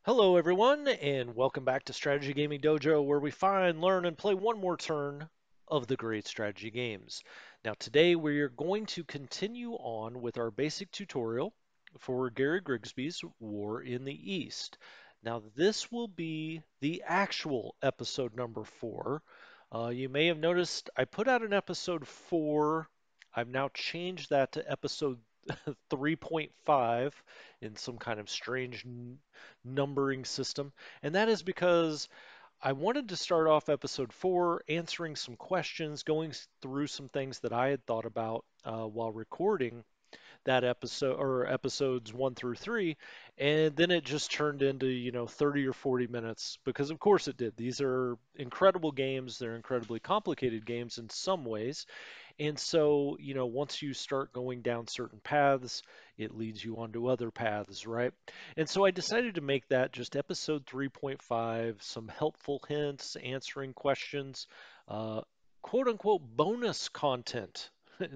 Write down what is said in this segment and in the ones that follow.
Hello, everyone, and welcome back to Strategy Gaming Dojo, where we find, learn, and play one more turn of the great strategy games. Now, today we're going to continue on with our basic tutorial for Gary Grigsby's War in the East. Now, this will be the actual episode number 4. You may have noticed I put out an episode 4. I've now changed that to episode 3.5 in some kind of strange numbering system. And that is because I wanted to start off episode 4 answering some questions, going through some things that I had thought about while recording that episode or episodes 1 through 3, and then it just turned into 30 or 40 minutes, because of course it did. These are incredible games. They're incredibly complicated games in some ways, and so, once you start going down certain paths, it leads you onto other paths, right? And so I decided to make that just episode 3.5, some helpful hints, answering questions, uh, quote unquote bonus content.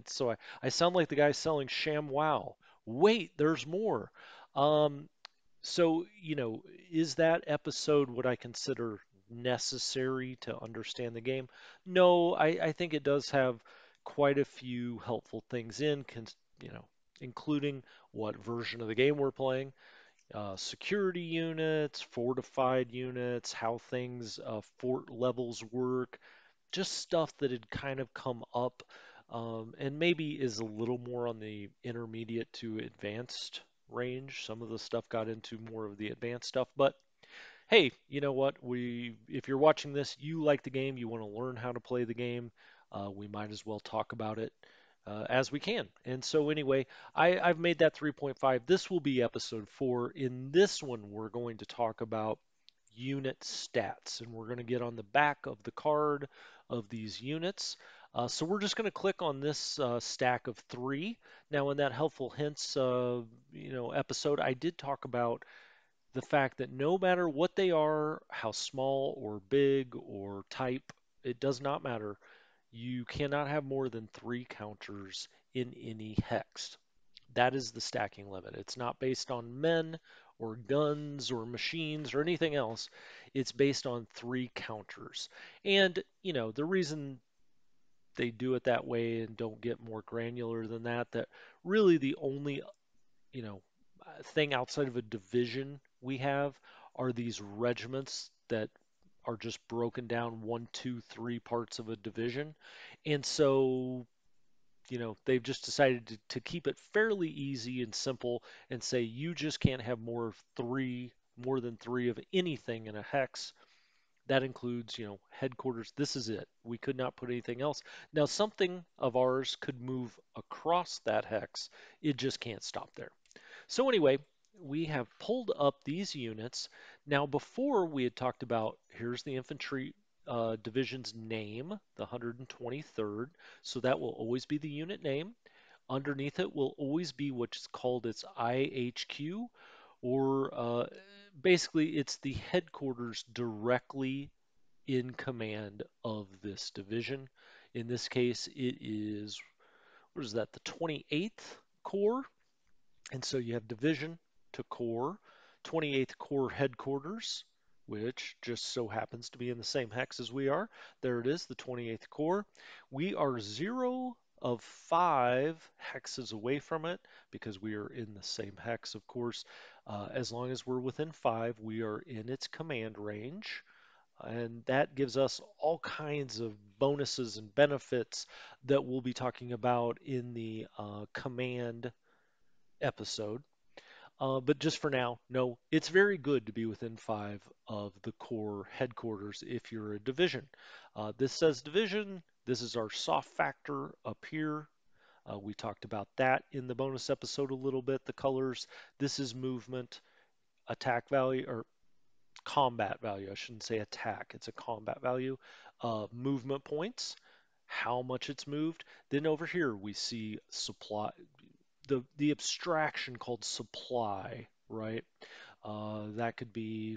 So I sound like the guy selling Sham Wow. Wait, there's more. Um, so, is that episode what I consider necessary to understand the game? No, I think it does have quite a few helpful things you know, including what version of the game we're playing, security units, fortified units, how things, fort levels work, just stuff that had kind of come up, and maybe is a little more on the intermediate to advanced range. Some of the stuff got into more of the advanced stuff, but hey, you know what? If you're watching this, you like the game, you want to learn how to play the game, we might as well talk about it as we can. And so anyway, I've made that 3.5. This will be episode 4. In this one, we're going to talk about unit stats, and we're going to get on the back of the card of these units. So we're just going to click on this stack of 3. Now, in that helpful hints, episode, I did talk about the fact that no matter what they are, how small or big or type, it does not matter. You cannot have more than 3 counters in any hex. That is the stacking limit. It's not based on men or guns or machines or anything else. It's based on 3 counters. And, the reason they do it that way and don't get more granular than that, that really the only thing outside of a division we have are these regiments that are just broken down 1, 2, 3 parts of a division. And so, they've just decided to keep it fairly easy and simple and say you just can't have more than three of anything in a hex. That includes, headquarters. This is it. We could not put anything else. Now, something of ours could move across that hex. It just can't stop there. So anyway, we have pulled up these units. Now, before we had talked about, here's the infantry division's name, the 123rd. So that will always be the unit name. Underneath it will always be what's called its IHQ, or basically it's the headquarters directly in command of this division. In this case, it is, what is that, the 28th Corps? And so you have division to corps, 28th Corps headquarters, which just so happens to be in the same hex as we are. There it is, the 28th Corps. We are 0 of 5 hexes away from it because we are in the same hex, of course. As long as we're within 5, we are in its command range. And that gives us all kinds of bonuses and benefits that we'll be talking about in the command episode. But just for now, no, it's very good to be within 5 of the core headquarters if you're a division. This says division. This is our soft factor up here. We talked about that in the bonus episode a little bit, the colors. This is movement, attack value, or combat value. I shouldn't say attack, it's a combat value. Movement points, how much it's moved. Then over here we see supply, the abstraction called supply, right? That could be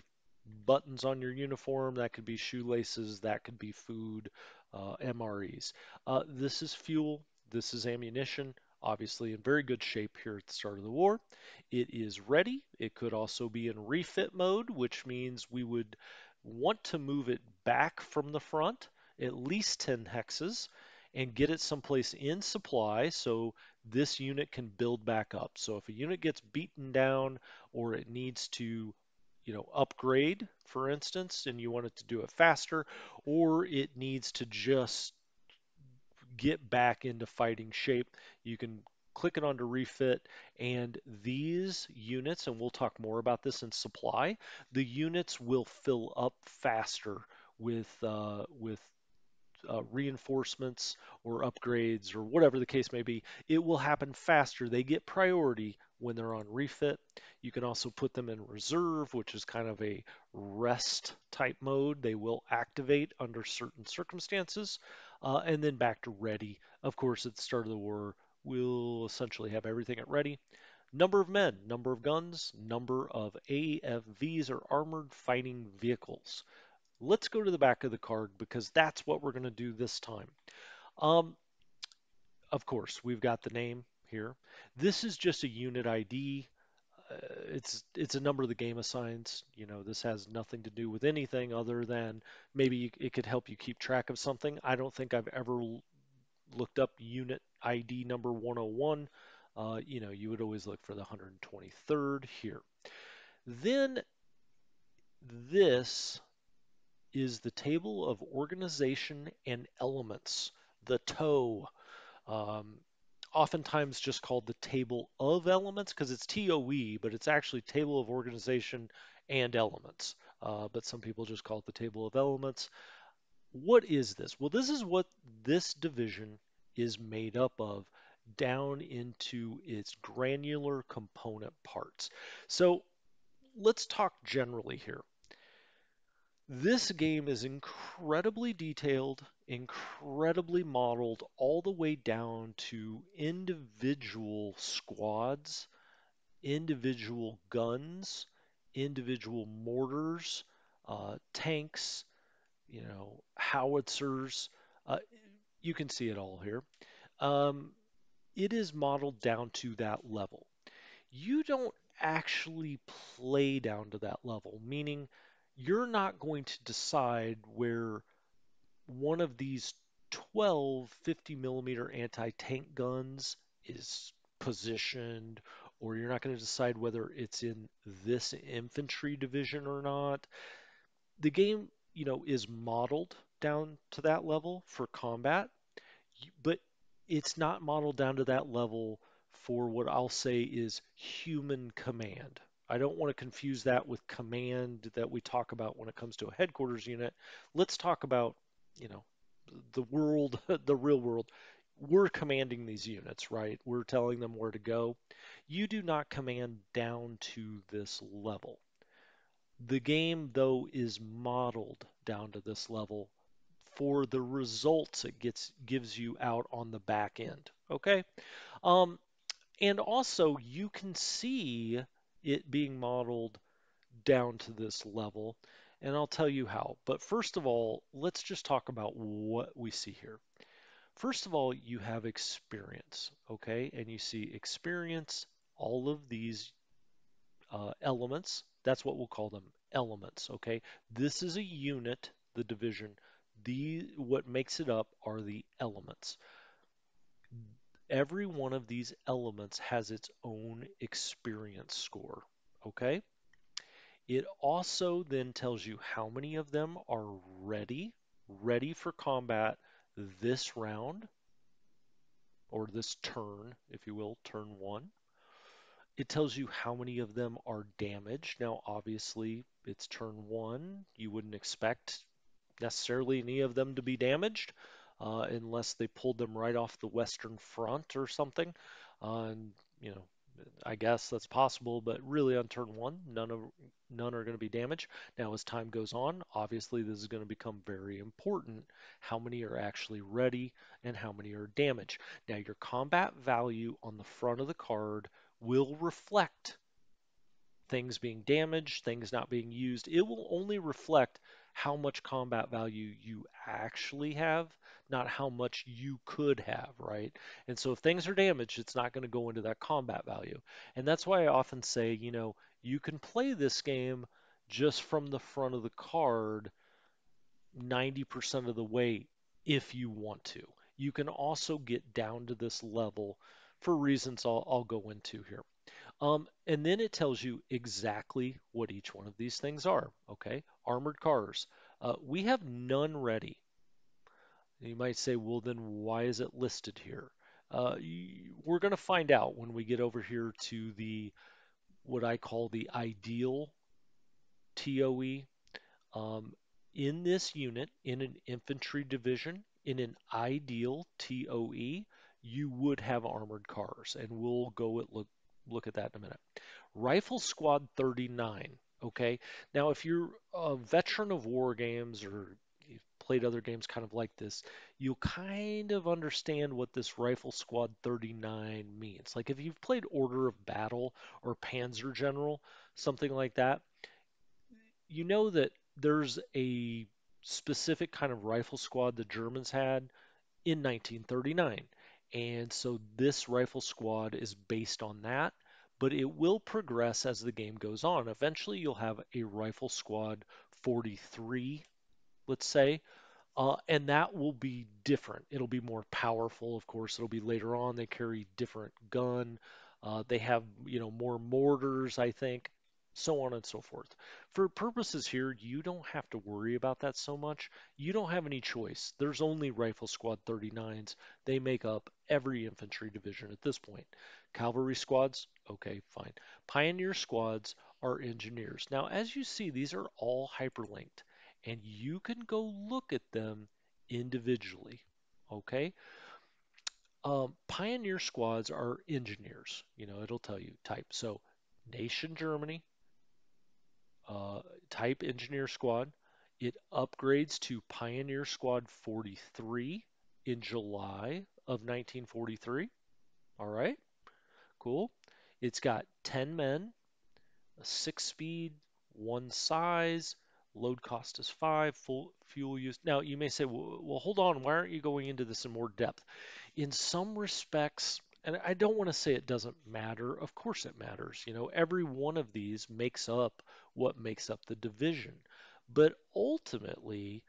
buttons on your uniform, that could be shoelaces, that could be food, MREs. This is fuel, this is ammunition. obviously in very good shape here at the start of the war. It is ready. It could also be in refit mode, which means we would want to move it back from the front at least 10 hexes and get it someplace in supply so this unit can build back up. So if a unit gets beaten down or it needs to upgrade, for instance, and you want it to do it faster, or it needs to just get back into fighting shape, you can click it onto refit, and these units, and we'll talk more about this in supply, the units will fill up faster with reinforcements or upgrades or whatever the case may be. It will happen faster. They get priority when they're on refit. You can also put them in reserve, which is kind of a rest type mode. They will activate under certain circumstances, and then back to ready. Of course, at the start of the war, we'll essentially have everything at ready. Number of men, number of guns, number of AFVs or armored fighting vehicles. Let's go to the back of the card because that's what we're going to do this time. Um, of course, we've got the name here. This is just a unit ID. It's a number the game assigns. This has nothing to do with anything other than maybe it could help you keep track of something. I don't think I've ever looked up unit ID number 101. You would always look for the 123rd here. Then this is the table of organization and elements, the TOE, um, oftentimes just called the table of elements because it's TOE, but it's actually table of organization and elements. But some people just call it the table of elements. What is this? Well, this is what this division is made up of down into its granular component parts. So let's talk generally here. This game is incredibly detailed, incredibly modeled, all the way down to individual squads, individual guns, individual mortars, tanks, howitzers. Uh, you can see it all here. Um, it is modeled down to that level. You don't actually play down to that level, meaning you're not going to decide where one of these 12 50 millimeter anti-tank guns is positioned, or you're not going to decide whether it's in this infantry division or not. The game, is modeled down to that level for combat, but it's not modeled down to that level for what I'll say is human command. I don't want to confuse that with command that we talk about when it comes to a headquarters unit. Let's talk about, you know, the world, the real world. We're commanding these units, right? We're telling them where to go. You do not command down to this level. The game, though, is modeled down to this level for the results it gives you out on the back end. Okay. Um, and also you can see it being modeled down to this level, and I'll tell you how. But first of all, let's just talk about what we see here. First of all, you have experience, okay? And you see experience, all of these elements. That's what we'll call them, elements, okay? This is a unit, the division. What makes it up are the elements. Every one of these elements has its own experience score, okay? It also then tells you how many of them are ready for combat this round, or this turn, if you will, turn one. It tells you how many of them are damaged. Now, obviously, it's turn one. You wouldn't expect necessarily any of them to be damaged unless they pulled them right off the Western Front or something. And, you know, I guess that's possible, but really on turn one, none are going to be damaged. Now, as time goes on, obviously this is going to become very important. How many are actually ready and how many are damaged? Now, your combat value on the front of the card will reflect things being damaged, things not being used. It will only reflect how much combat value you actually have, not how much you could have, right? And so if things are damaged, it's not going to go into that combat value. And that's why I often say, you can play this game just from the front of the card 90% of the way if you want to. You can also get down to this level for reasons I'll go into here. And then it tells you exactly what each one of these things are. Okay, armored cars. We have none ready. You might say, well, then why is it listed here? We're going to find out when we get over here to the what I call the ideal TOE. Um, in this unit, in an infantry division, in an ideal TOE, you would have armored cars, and we'll look at that in a minute. Rifle Squad 39. Okay, now if you're a veteran of war games or you've played other games kind of like this, you'll kind of understand what this Rifle Squad 39 means. Like if you've played Order of Battle or Panzer General, something like that, you know that there's a specific kind of rifle squad the Germans had in 1939. And so this rifle squad is based on that, but it will progress as the game goes on. Eventually, you'll have a rifle squad 43, let's say, and that will be different. It'll be more powerful, of course. It'll be later on. They carry different gun. They have, more mortars, I think, so on and so forth. For purposes here, you don't have to worry about that so much. You don't have any choice. There's only Rifle Squad 39s. They make up every infantry division at this point. Cavalry squads, okay, fine. Pioneer squads are engineers. Now, as you see, these are all hyperlinked and you can go look at them individually. Okay? Pioneer squads are engineers. It'll tell you type. So, nation Germany, uh, type engineer squad. It upgrades to Pioneer Squad 43 in July of 1943. All right, cool. It's got 10 men, a 6 speed, one size, load cost is 5, full fuel use. Now, you may say, well, hold on, why aren't you going into this in more depth? In some respects, and I don't want to say it doesn't matter, of course it matters. Every one of these makes up what makes up the division. But ultimately,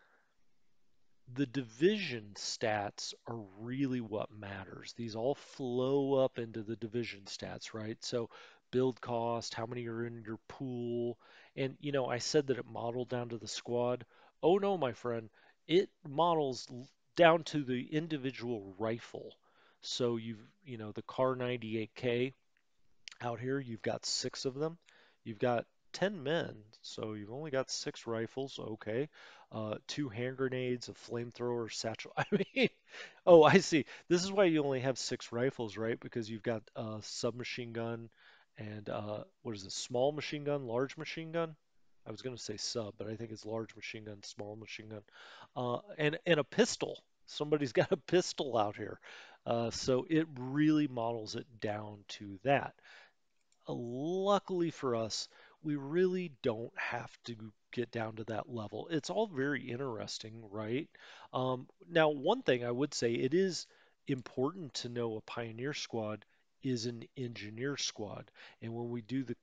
the division stats are really what matters. These all flow up into the division stats, right? So build cost, how many are in your pool, and I said that it modeled down to the squad. Oh no, my friend, it models down to the individual rifle. So the Car 98K out here, you've got 6 of them. You've got 10 men, so you've only got 6 rifles. Okay. 2 hand grenades, a flamethrower, satchel. I mean, oh, I see. This is why you only have 6 rifles, right? Because you've got a submachine gun and what is it? Small machine gun, large machine gun? I was going to say sub, but I think it's large machine gun, small machine gun, and a pistol. Somebody's got a pistol out here. So it really models it down to that. Luckily for us, we really don't have to get down to that level. It's all very interesting, right? Now, one thing I would say, it is important to know a pioneer squad is an engineer squad. And when we do the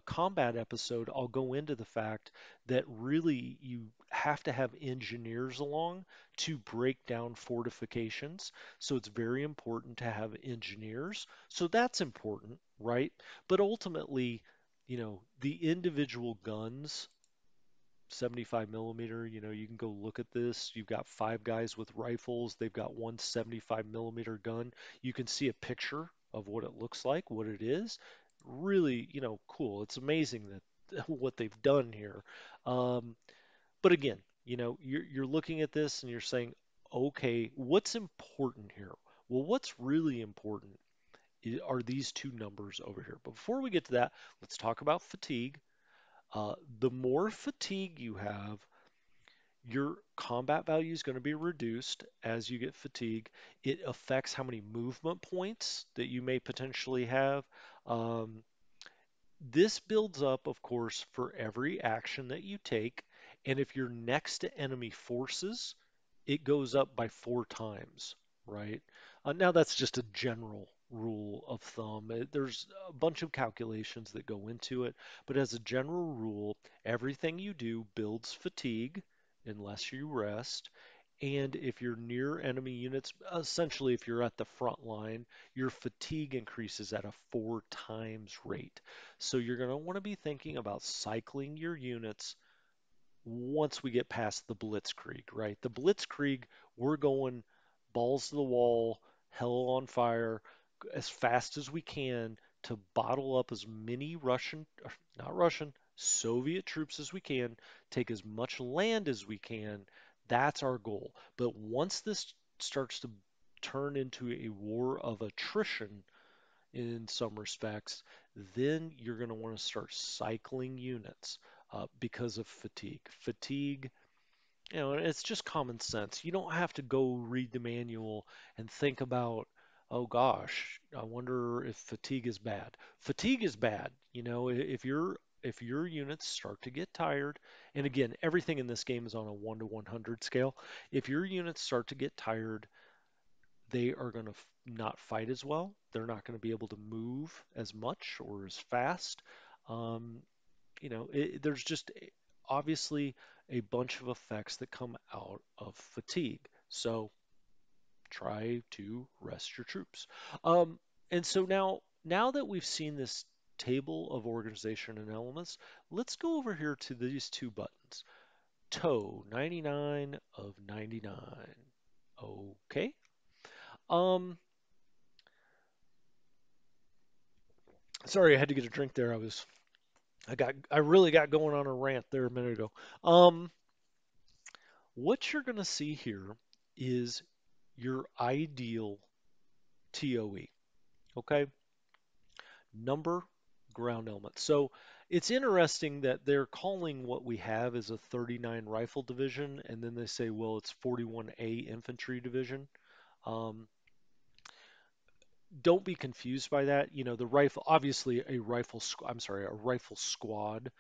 combat episode, I'll go into the fact that really you have to have engineers along to break down fortifications. So it's very important to have engineers. So that's important, right? But ultimately, the individual guns, 75 millimeter, you can go look at this. You've got 5 guys with rifles. They've got one 75 millimeter gun. You can see a picture of what it looks like, what it is. Really, cool. It's amazing that what they've done here. Um, but again, you're looking at this and you're saying, okay, what's important here? Well, what's really important are these two numbers over here. But before we get to that, let's talk about fatigue. The more fatigue you have, your combat value is going to be reduced as you get fatigue. It affects how many movement points that you may potentially have. Um, This builds up, of course, for every action that you take, and if you're next to enemy forces, it goes up by 4 times, right? Now that's just a general rule of thumb. There's a bunch of calculations that go into it, but as a general rule, everything you do builds fatigue unless you rest. And if you're near enemy units, essentially if you're at the front line, your fatigue increases at a 4 times rate. So you're going to want to be thinking about cycling your units once we get past the blitzkrieg, right? The blitzkrieg, we're going balls to the wall, hell on fire, as fast as we can to bottle up as many not Russian, Soviet troops as we can, take as much land as we can. That's our goal. But once this starts to turn into a war of attrition, in some respects, then you're going to want to start cycling units because of fatigue. Fatigue, it's just common sense. You don't have to go read the manual and think about, oh gosh, I wonder if fatigue is bad. Fatigue is bad. If your units start to get tired, and again, everything in this game is on a 1 to 100 scale. If your units start to get tired, they are going to not fight as well. They're not going to be able to move as much or as fast. Um, there's just obviously a bunch of effects that come out of fatigue. So try to rest your troops. Um, and so now that we've seen this table of organization and elements, let's go over here to these two buttons. Toe 99 of 99. Okay. Um, Sorry, I had to get a drink there. I really got going on a rant there a minute ago. Um, what you're gonna see here is your ideal TOE. Okay, number ground element. So it's interesting that they're calling what we have as a 39 rifle division, and then they say, well, it's 41A infantry division. Um, don't be confused by that. The rifle, obviously, a rifle squad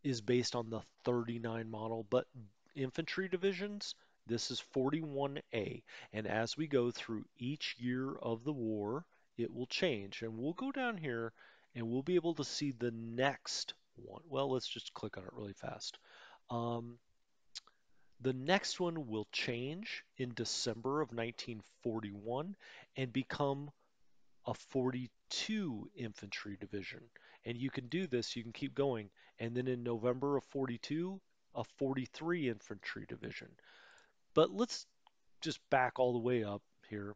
is based on the 39 model, but infantry divisions, this is 41A. And as we go through each year of the war, it will change. And we'll go down here and we'll be able to see the next one. Well, let's just click on it really fast. Um, the next one will change in December of 1941 and become a 42 infantry division. And you can do this, you can keep going. And then in November of 42, a 43 infantry division. But let's just back all the way up here.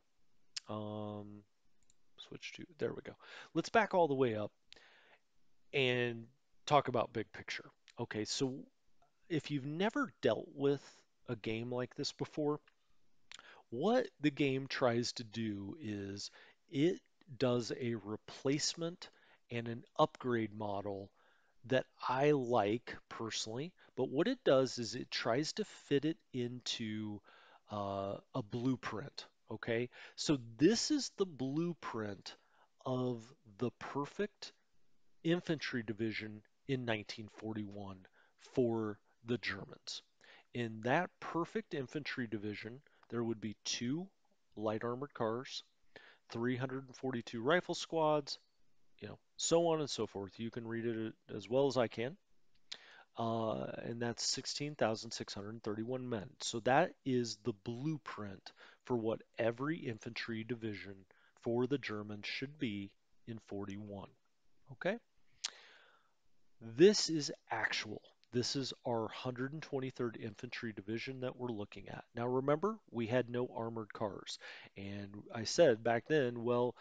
Um, Switch to, there we go. Let's back all the way up and talk about big picture. Okay, so if you've never dealt with a game like this before, what the game tries to do is it does a replacement and an upgrade model that I like personally, but what it does is it tries to fit it into a blueprint. Okay, so this is the blueprint of the perfect infantry division in 1941 for the Germans. In that perfect infantry division, there would be two light armored cars, 342 rifle squads, so on and so forth. You can read it as well as I can. And that's 16,631 men. So that is the blueprint for what every infantry division for the Germans should be in 41. Okay? This is actual. This is our 123rd Infantry Division that we're looking at. Now remember, we had no armored cars. And I said back then, well,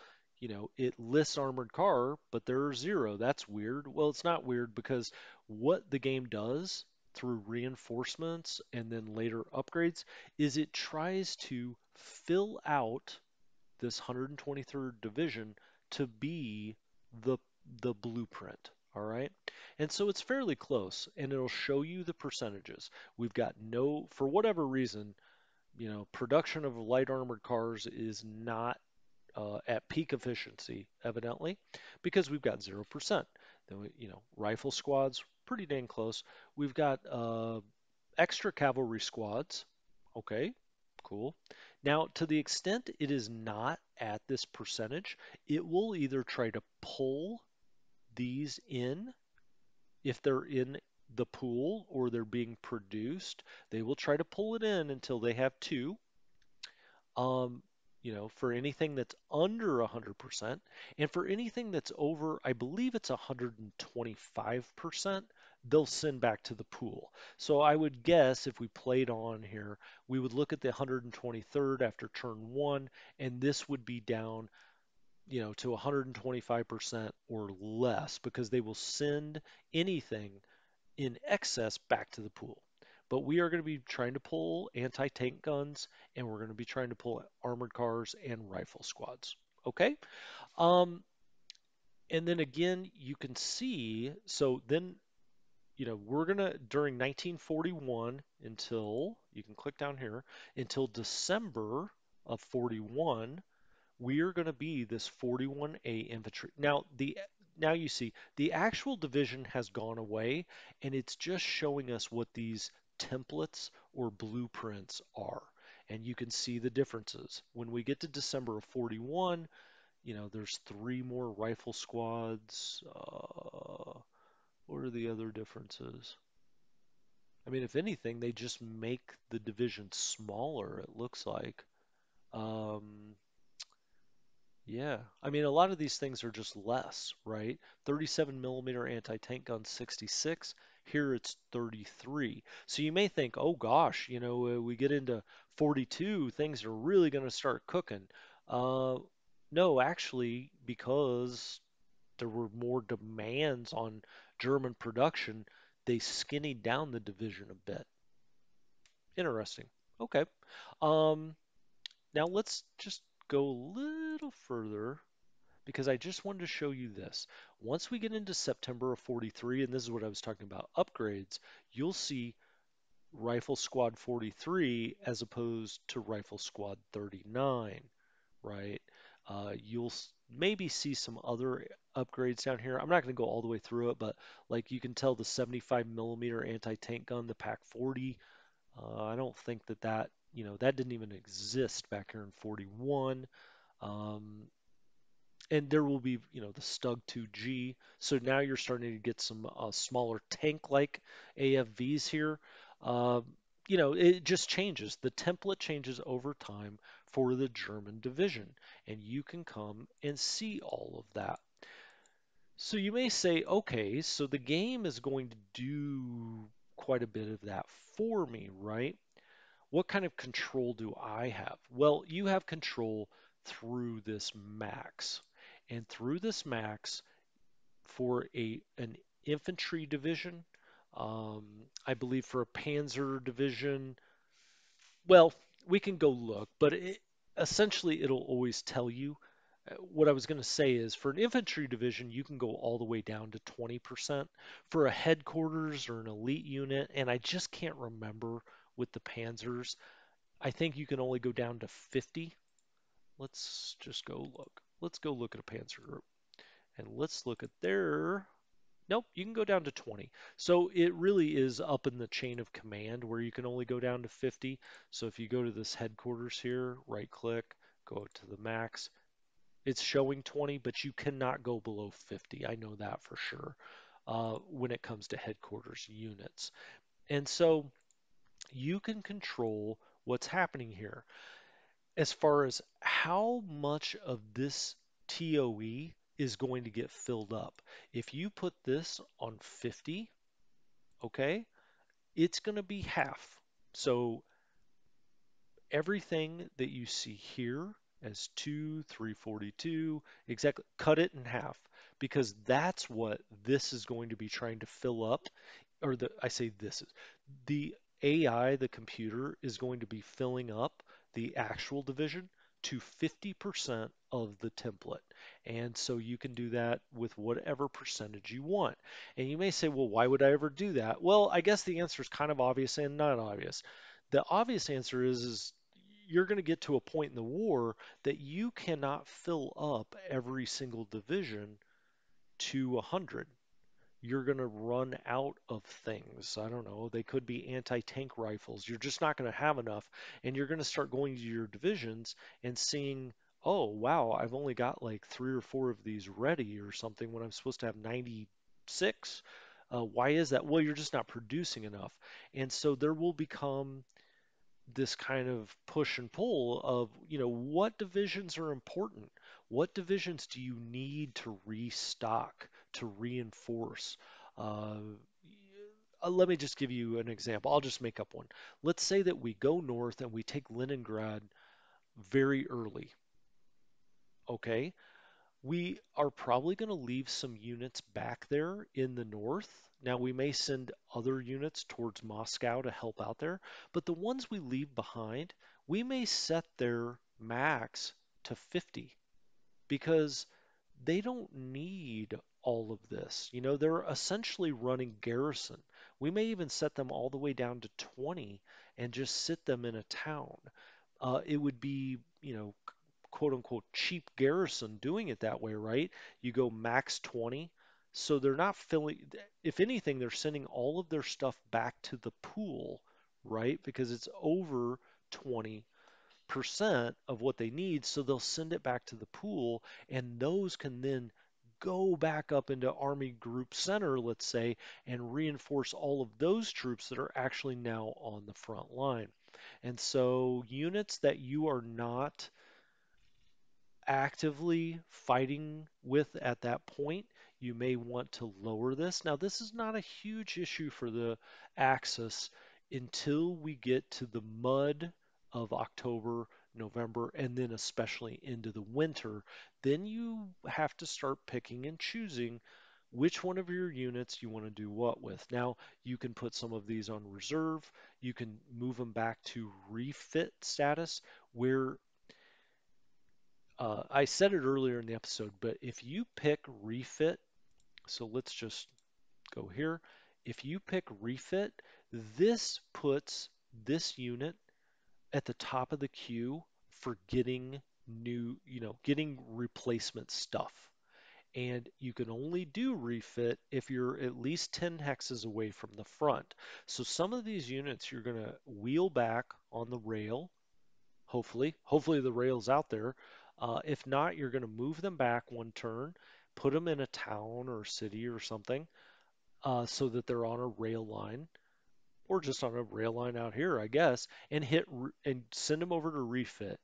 it lists armored car, but there are zero. That's weird. Well, it's not weird because what the game does through reinforcements and then later upgrades is it tries to fill out this 123rd Division to be the the blueprint. All right. And so it's fairly close and it'll show you the percentages. We've got no, for whatever reason, production of light armored cars is not at peak efficiency, evidently, because we've got 0%. Then rifle squads, pretty dang close. We've got extra cavalry squads. Okay, cool. Now, to the extent it is not at this percentage, it will either try to pull these in if they're in the pool or they're being produced. They will try to pull it in until they have two. Um, for anything that's under 100%, and for anything that's over, I believe it's 125%, they'll send back to the pool. So I would guess if we played on here, we would look at the 123rd after turn one, and this would be down, to 125% or less because they will send anything in excess back to the pool. But we are going to be trying to pull anti-tank guns, and we're going to be trying to pull armored cars and rifle squads. Okay? Um, and then again, you can see, so then, we're going to, during 1941 until, you can click down here, until December of 41, we are going to be this 41A infantry. Now you see the actual division has gone away, and it's just showing us what these templates or blueprints are. And you can see the differences. When we get to December of 41, there's three more rifle squads. What are the other differences? I mean, if anything, they just make the division smaller, it looks like. Um, Yeah, I mean, a lot of these things are just less, right? 37 millimeter anti-tank gun 66. Here it's 33. So you may think, oh gosh, we get into 42, things are really going to start cooking. Uh, no, actually, because there were more demands on German production, they skinnied down the division a bit. Interesting. Okay. Um, Now let's just go a little further because I just wanted to show you this. Once we get into September of 43, and this is what I was talking about, upgrades, you'll see Rifle Squad 43 as opposed to Rifle Squad 39, right? You'll maybe see some other upgrades down here. I'm not going to go all the way through it, but like you can tell the 75 millimeter anti-tank gun, the PaK 40, I don't think that didn't even exist back here in 41. Um, and there will be, the Stug 2G. So now you're starting to get some smaller tank-like AFVs here. Um, it just changes. The template changes over time for the German division, and you can come and see all of that. So you may say, okay, so the game is going to do quite a bit of that for me, right? What kind of control do I have? Well, you have control through this max. And through this max, for an infantry division, um, I believe for a panzer division, well, we can go look, but essentially it'll always tell you. What I was going to say is for an infantry division, you can go all the way down to 20%. For a headquarters or an elite unit, and I just can't remember with the panzers, I think you can only go down to 50. Let's just go look. Let's go look at a Panzer group. And let's look at their. Nope, you can go down to 20. So it really is up in the chain of command where you can only go down to 50. So if you go to this headquarters here, right click, go to the max, it's showing 20, but you cannot go below 50. I know that for sure when it comes to headquarters units. And so you can control what's happening here. As far as how much of this TOE is going to get filled up. If you put this on 50, okay, it's going to be half. So everything that you see here as 2, 342, exactly, cut it in half because that's what this is going to be trying to fill up, or I say this is, the AI, the computer, is going to be filling up the actual division to 50% of the template. And so you can do that with whatever percentage you want. And you may say, well, why would I ever do that? Well, I guess the answer is kind of obvious and not obvious. The obvious answer is you're going to get to a point in the war that you cannot fill up every single division to 100. You're going to run out of things. I don't know. They could be anti-tank rifles. You're just not going to have enough. And you're going to start going to your divisions and seeing, oh, wow, I've only got like three or four of these ready or something when I'm supposed to have 96. Why is that? Well, you're just not producing enough. And so there will become this kind of push and pull of, what divisions are important? What divisions do you need to restock, to reinforce? Uh, Let me just give you an example. I'll just make up one. Let's say that we go north and we take Leningrad very early. Okay, we are probably going to leave some units back there in the north. Now, we may send other units towards Moscow to help out there, but the ones we leave behind, we may set their max to 50 because they don't need all of this. They're essentially running garrison. We may even set them all the way down to 20 and just sit them in a town. It would be, quote unquote cheap garrison doing it that way, right? You go max 20. So they're not filling, if anything, they're sending all of their stuff back to the pool, right? Because it's over 20% of what they need. So they'll send it back to the pool, and those can then go back up into Army Group Center, let's say, and reinforce all of those troops that are actually now on the front line. And so units that you are not actively fighting with at that point, you may want to lower this. Now, this is not a huge issue for the Axis until we get to the mud of October, November, and then especially into the winter. Then you have to start picking and choosing which one of your units you want to do what with. Now, you can put some of these on reserve. You can move them back to refit status, where I said it earlier in the episode, but if you pick refit, so let's just go here. If you pick refit, this puts this unit at the top of the queue for getting getting replacement stuff. And you can only do refit if you're at least 10 hexes away from the front. So some of these units you're going to wheel back on the rail. Hopefully the rail's out there. If not, you're going to move them back one turn, put them in a town or city or something, so that they're on a rail line, or just on a rail line out here, I guess, and and send them over to refit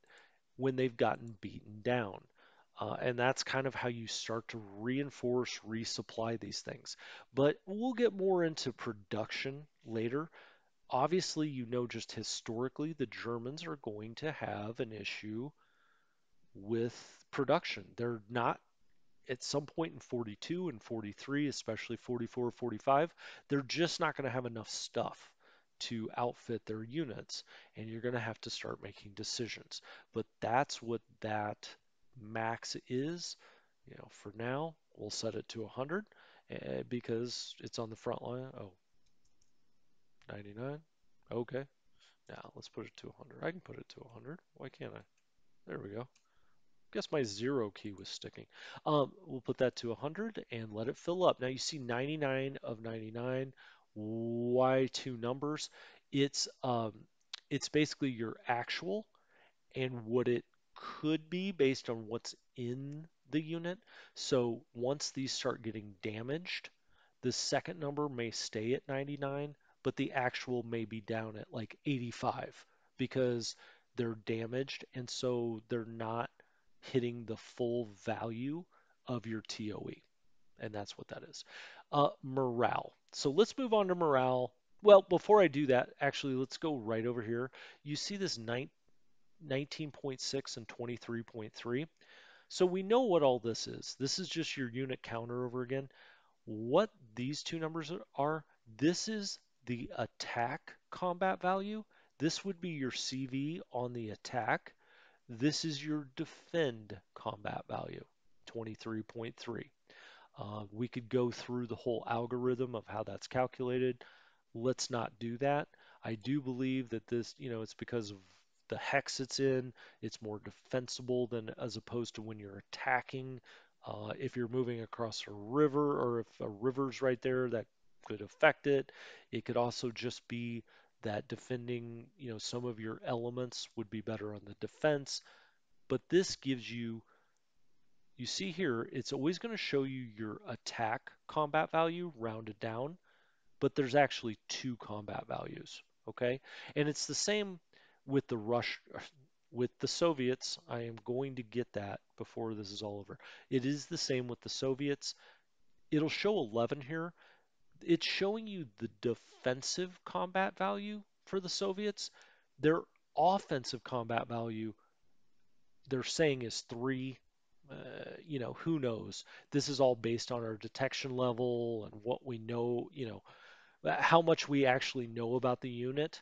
when they've gotten beaten down. And that's kind of how you start to reinforce, resupply these things. But we'll get more into production later. Obviously, just historically, the Germans are going to have an issue with production. They're not at some point in 42 and 43, especially 44, 45, they're just not going to have enough stuff to outfit their units, and you're going to have to start making decisions. But that's what that max is. For now, we'll set it to 100 because it's on the front line. Oh, 99. Okay. Now let's put it to 100. I can put it to 100. Why can't I? There we go. Guess my zero key was sticking. We'll put that to 100 and let it fill up. Now you see 99 of 99. Why two numbers? It's um, it's basically your actual and what it could be based on what's in the unit. So once these start getting damaged, the second number may stay at 99, but the actual may be down at like 85 because they're damaged, and so they're not hitting the full value of your TOE. And that's what that is. Morale. So let's move on to morale. Well, before I do that, actually, let's go right over here. You see this 19.6 and 23.3. So we know what all this is. This is just your unit counter over again. What these two numbers are, this is the attack combat value. This would be your CV on the attack. This is your defend combat value, 23.3. We could go through the whole algorithm of how that's calculated. Let's not do that. I do believe that this, it's because of the hex it's in, it's more defensible than as opposed to when you're attacking. If you're moving across a river or if a river's right there, that could affect it. It could also just be that defending, some of your elements would be better on the defense. But this gives you, you see here, it's always going to show you your attack combat value rounded down, but there's actually two combat values, okay? And it's the same with with the Soviets. I am going to get that before this is all over. It is the same with the Soviets. It'll show 11 here. It's showing you the defensive combat value for the Soviets. Their offensive combat value, they're saying is 3. Who knows? This is all based on our detection level and what we know, how much we actually know about the unit.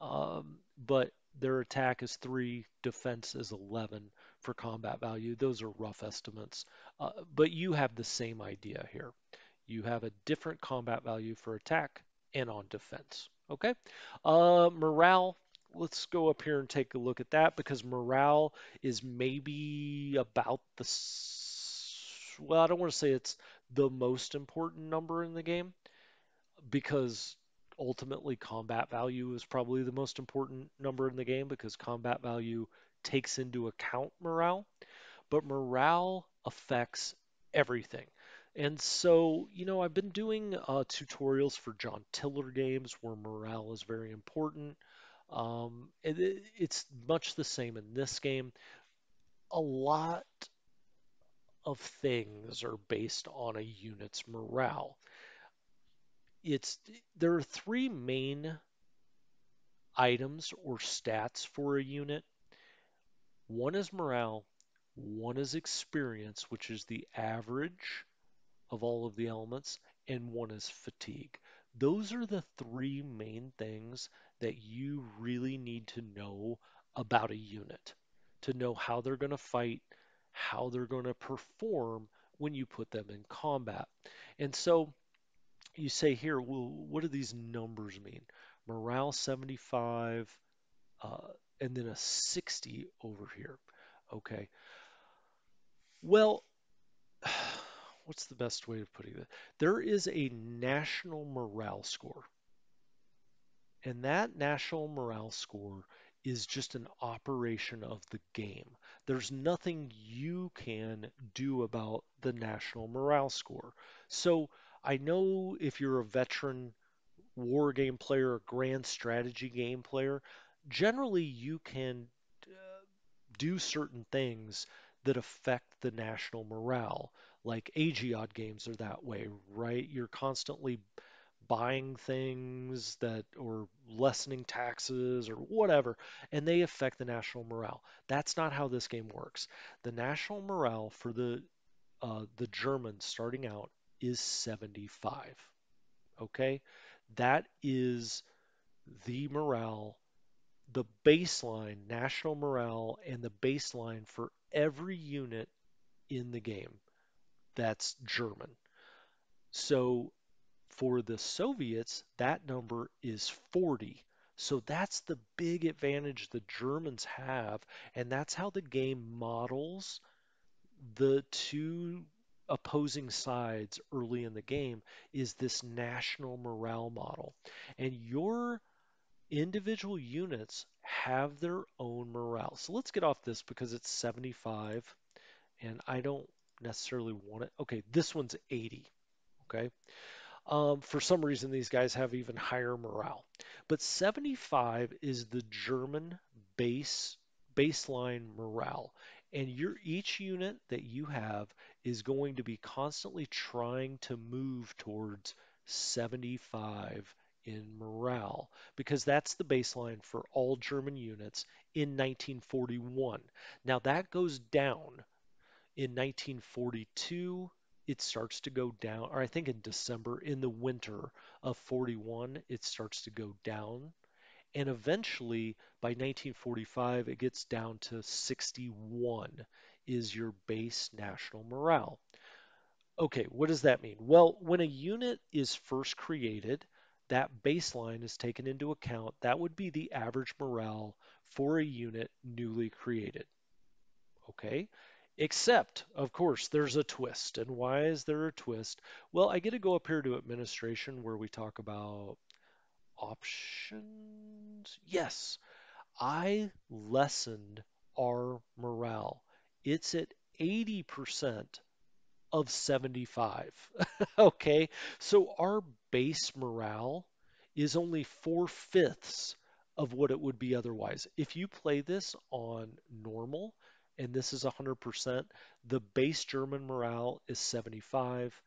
But their attack is 3, defense is 11 for combat value. Those are rough estimates. But you have the same idea here. You have a different combat value for attack and on defense. Okay? Morale. Let's go up here and take a look at that because morale is maybe about well, I don't want to say it's the most important number in the game because ultimately combat value is probably the most important number in the game because combat value takes into account morale, but morale affects everything. And so, I've been doing tutorials for John Tiller games where morale is very important. It's much the same in this game. A lot of things are based on a unit's morale. It's there are three main items or stats for a unit. One is morale, one is experience, which is the average of all of the elements, and one is fatigue. Those are the three main things that you really need to know about a unit to know how they're going to fight, how they're going to perform when you put them in combat. And so you say here, well, what do these numbers mean? Morale 75, uh, and then a 60 over here. Okay. Well, what's the best way of putting it? There is a national morale score, and that national morale score is just an operation of the game. There's nothing you can do about the national morale score. So I know if you're a veteran war game player or grand strategy game player, generally you can do certain things that affect the national morale. Like AGOD games are that way, right? You're constantly buying things that or lessening taxes or whatever, and they affect the national morale. That's not how this game works. The national morale for the Germans starting out is 75. Okay, that is the morale, the baseline national morale, and the baseline for every unit in the game that's German. So for the Soviets, that number is 40. So that's the big advantage the Germans have, and that's how the game models the two opposing sides early in the game is this national morale model. And your individual units have their own morale. So let's get off this because it's 75 and I don't necessarily want it. Okay, this one's 80. Okay. For some reason, these guys have even higher morale. But 75 is the German baseline morale. And each unit that you have is going to be constantly trying to move towards 75 in morale because that's the baseline for all German units in 1941. Now that goes down in 1942, it starts to go down, or I think in December, in the winter of 41, it starts to go down. And eventually, by 1945, it gets down to 61 is your base national morale. Okay, what does that mean? Well, when a unit is first created, that baseline is taken into account. That would be the average morale for a unit newly created. Okay? Except, of course, there's a twist. And why is there a twist? Well, I get to go up here to administration where we talk about options. Yes, I lessened our morale. It's at 80% of 75. Okay, so our base morale is only 4/5 of what it would be otherwise. If you play this on normal, and this is 100%, the base German morale is 75.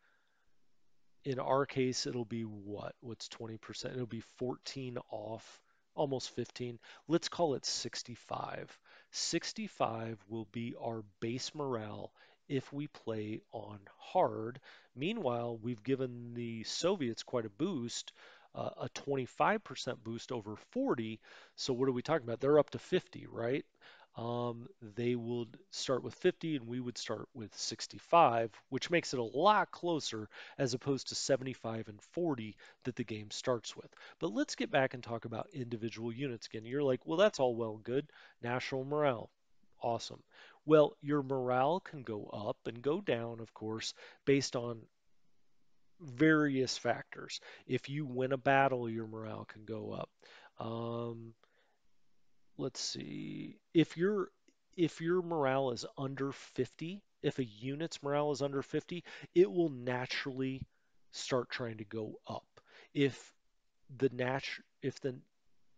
In our case, it'll be what? What's 20%? It'll be 14 off, almost 15. Let's call it 65. 65 will be our base morale if we play on hard. Meanwhile, we've given the Soviets quite a boost, a 25% boost over 40. So what are we talking about? They're up to 50, right? They would start with 50 and we would start with 65, which makes it a lot closer as opposed to 75 and 40 that the game starts with. But let's get back and talk about individual units again. You're like, well, that's all well and good. National morale. Awesome. Well, your morale can go up and go down, of course, based on various factors. If you win a battle, your morale can go up. Um, let's see. If your morale is under 50, if a unit's morale is under 50, it will naturally start trying to go up. If the nat if the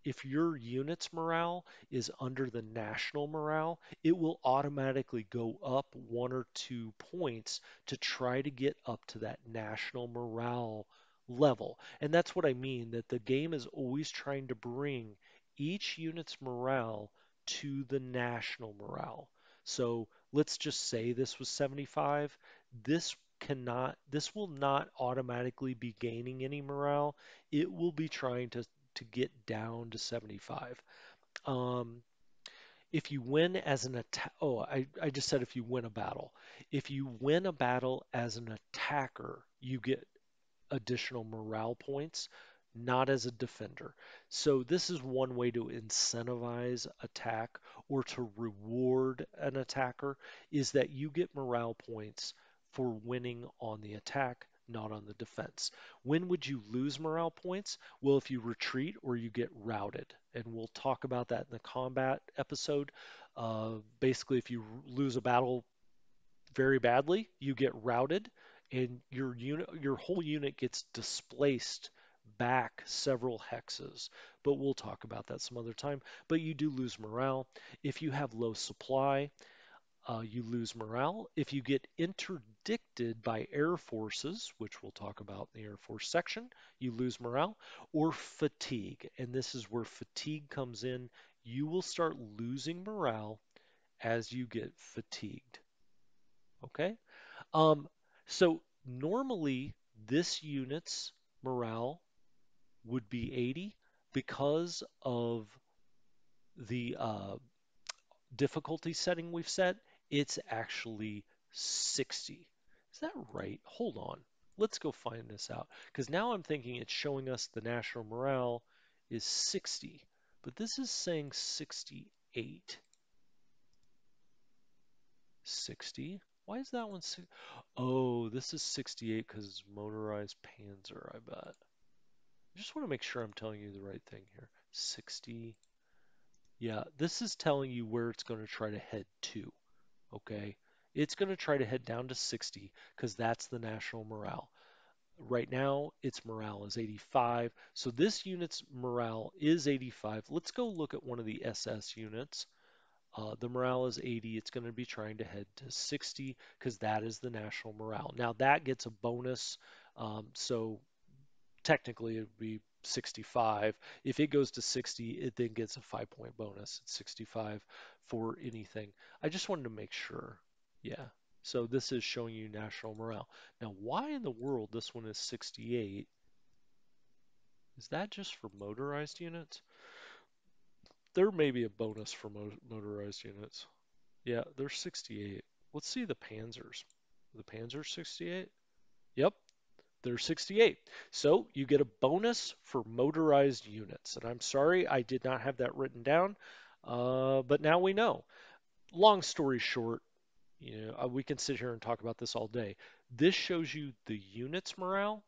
if your unit's morale is under the national morale, it will automatically go up 1 or 2 points to try to get up to that national morale level. And that's what I mean, that the game is always trying to bring each unit's morale to the national morale. So let's just say this was 75. This will not automatically be gaining any morale. It will be trying to get down to 75. Um, if you win as an attack, oh, I just said if you win a battle. If you win a battle as an attacker, you get additional morale points, not as a defender. So this is one way to incentivize attack or to reward an attacker is that you get morale points for winning on the attack, not on the defense. When would you lose morale points? Well, if you retreat or you get routed. And we'll talk about that in the combat episode. Basically, if you lose a battle very badly, you get routed, and your whole unit gets displaced back several hexes. But we'll talk about that some other time. But you do lose morale. If you have low supply, you lose morale. If you get interdicted by air forces, which we'll talk about in the Air Force section, you lose morale, or fatigue. And this is where fatigue comes in. You will start losing morale as you get fatigued. Okay? So normally this unit's morale would be 80 because of the difficulty setting we've set. It's actually 60. Is that right? Hold on. Let's go find this out because now I'm thinking it's showing us the national morale is 60, but this is saying 68. 60. Why is that one? Oh, this is 68 because it's motorized Panzer, I bet. I just want to make sure I'm telling you the right thing here. 60. Yeah, this is telling you where it's going to try to head to. Okay. It's going to try to head down to 60 because that's the national morale. Right now, its morale is 85. So this unit's morale is 85. Let's go look at one of the SS units. The morale is 80. It's going to be trying to head to 60 because that is the national morale. Now that gets a bonus. So technically it would be 65. If it goes to 60, it then gets a 5 point bonus. It's 65 for anything. I just wanted to make sure. Yeah. So this is showing you national morale. Now, why in the world this one is 68? Is that just for motorized units? There may be a bonus for motorized units. Yeah, they're 68. Let's see the Panzers. The Panzers 68? Yep. They're 68. So you get a bonus for motorized units. And I'm sorry I did not have that written down, but now we know. Long story short, we can sit here and talk about this all day. This shows you the unit's morale.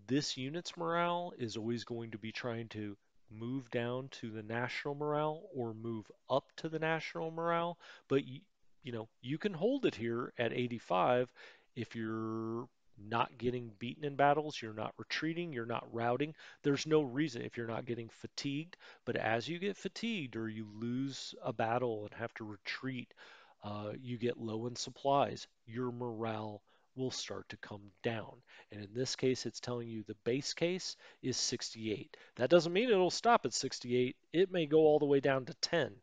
This unit's morale is always going to be trying to move down to the national morale or move up to the national morale, but you can hold it here at 85 if you're not getting beaten in battles, you're not retreating, you're not routing. There's no reason if you're not getting fatigued, but as you get fatigued or you lose a battle and have to retreat, you get low in supplies, your morale will start to come down. And in this case, it's telling you the base case is 68. That doesn't mean it'll stop at 68. It may go all the way down to 10,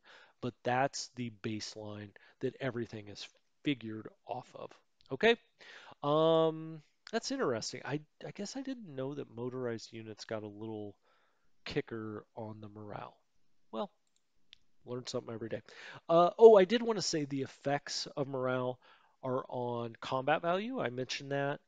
but that's the baseline that everything is figured off of. Okay? Um, that's interesting. I guess I didn't know that motorized units got a little kicker on the morale. Well, learn something every day. I did want to say the effects of morale are on combat value. I mentioned that.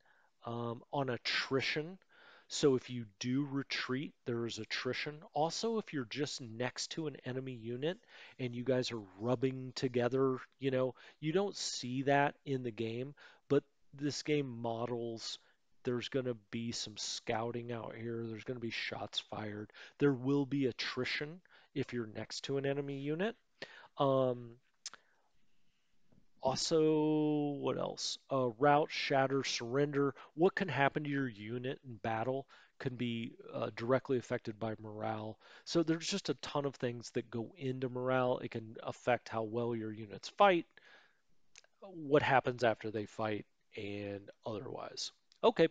On attrition. So if you do retreat, there is attrition. Also, if you're just next to an enemy unit and you guys are rubbing together, you don't see that in the game, but this game models there's going to be some scouting out here. There's going to be shots fired. There will be attrition if you're next to an enemy unit. Um, Also, what else? Rout, shatter, surrender. What can happen to your unit in battle can be directly affected by morale. So there's just a ton of things that go into morale. It can affect how well your units fight, what happens after they fight, and otherwise. Okay,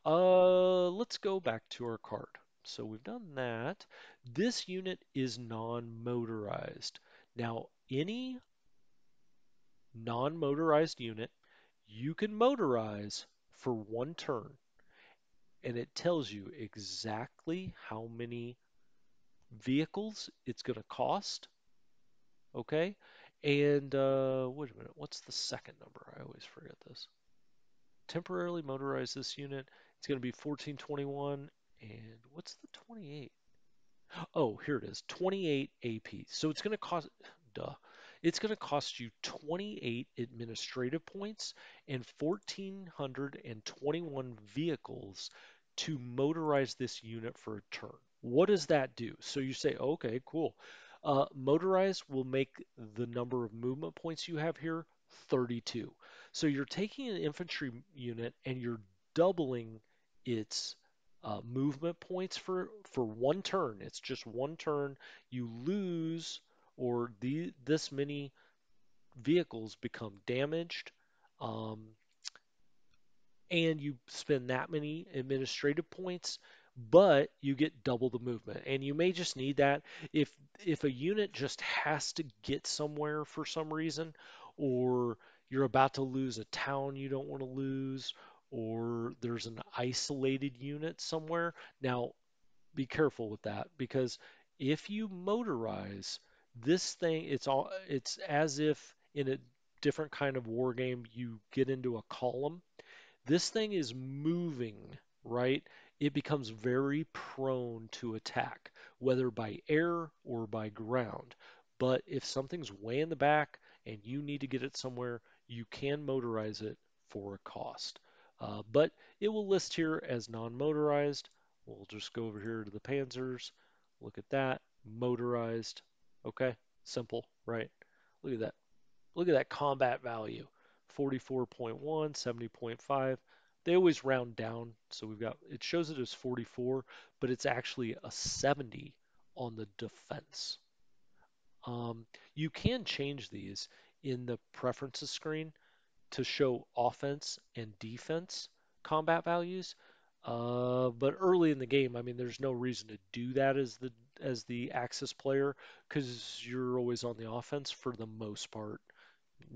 let's go back to our card. So we've done that. This unit is non-motorized. Now, any non-motorized unit you can motorize for one turn, and it tells you exactly how many vehicles it's going to cost. Okay, and wait a minute, what's the second number? I always forget this. Temporarily motorize this unit. It's going to be 1421, and what's the 28? Oh, here it is, 28 AP. So it's going to cost, duh, it's going to cost you 28 administrative points and 1,421 vehicles to motorize this unit for a turn. What does that do? So you say, okay, cool. Motorized will make the number of movement points you have here 32. So you're taking an infantry unit and you're doubling its movement points for one turn. It's just one turn. You lose, or this many vehicles become damaged, um, and you spend that many administrative points, but you get double the movement. And you may just need that if a unit just has to get somewhere for some reason, or you're about to lose a town you don't want to lose, or there's an isolated unit somewhere. Now, be careful with that because if you motorize this thing, it's as if in a different kind of war game you get into a column. This thing is moving, right? It becomes very prone to attack, whether by air or by ground. But if something's way in the back and you need to get it somewhere, you can motorize it for a cost. But it will list here as non-motorized. We'll just go over here to the Panzers, look at that, motorized. Okay, simple, right? Look at that. Look at that combat value. 44.1, 70.5. They always round down, so it shows it as 44, but it's actually a 70 on the defense. You can change these in the preferences screen to show offense and defense combat values. But early in the game, I mean, there's no reason to do that as the Axis player because you're always on the offense for the most part,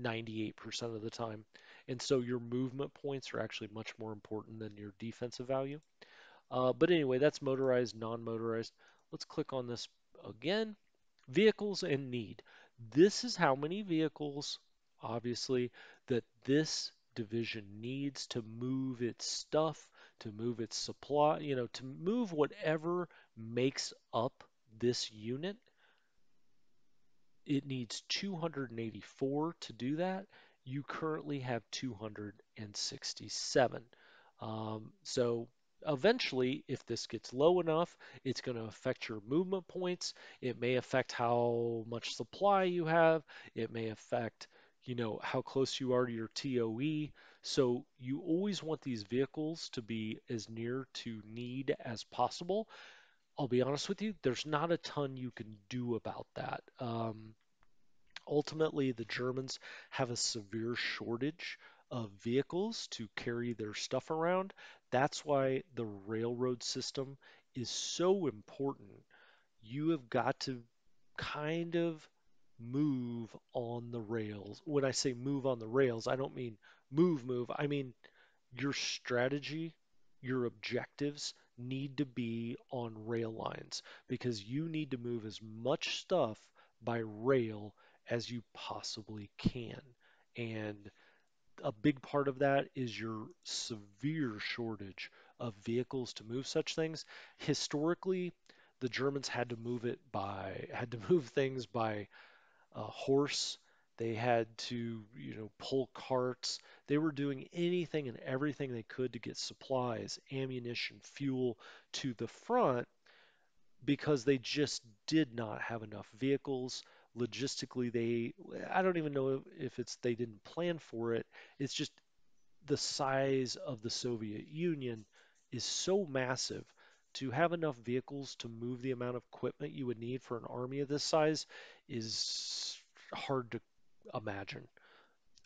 98% of the time. And so your movement points are actually much more important than your defensive value. But anyway, that's motorized, non-motorized. Let's click on this again. Vehicles and need. This is how many vehicles, obviously, that this division needs to move its stuff to move its supply, to move whatever makes up this unit, it needs 284 to do that. You currently have 267. So eventually, if this gets low enough, it's going to affect your movement points. It may affect how much supply you have. It may affect, how close you are to your TOE. So you always want these vehicles to be as near to need as possible. I'll be honest with you, there's not a ton you can do about that. Ultimately, the Germans have a severe shortage of vehicles to carry their stuff around. That's why the railroad system is so important. You have got to kind of move on the rails. When I say move on the rails, I don't mean move. I mean your strategy, your objectives need to be on rail lines because you need to move as much stuff by rail as you possibly can. And a big part of that is your severe shortage of vehicles to move such things. Historically, the Germans had to move things by horse. They had to, pull carts. They were doing anything and everything they could to get supplies, ammunition, fuel to the front because they just did not have enough vehicles. Logistically, I don't even know if it's they didn't plan for it. It's just the size of the Soviet Union is so massive. To have enough vehicles to move the amount of equipment you would need for an army of this size is hard to imagine.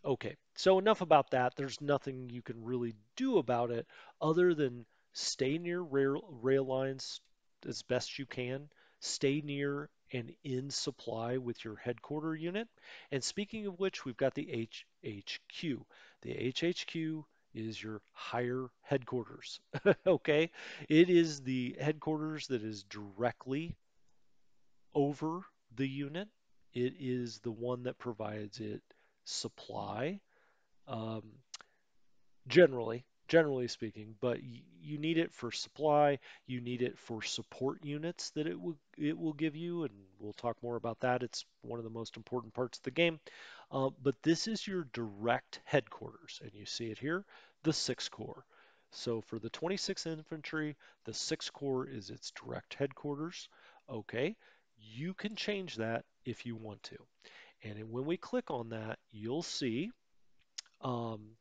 Okay, so enough about that. There's nothing you can really do about it other than stay near rail lines as best you can, stay near and in supply with your headquarter unit. And speaking of which, we've got the HHQ. The HHQ is your higher headquarters. Okay, it is the headquarters that is directly over the unit. It is the one that provides it supply, um, generally speaking, but you need it for supply, you need it for support units that it will give you, and we'll talk more about that. It's one of the most important parts of the game. But this is your direct headquarters, and you see it here, the 6th Corps. So for the 26th Infantry, the 6th Corps is its direct headquarters. Okay, you can change that if you want to. And when we click on that, you'll see um,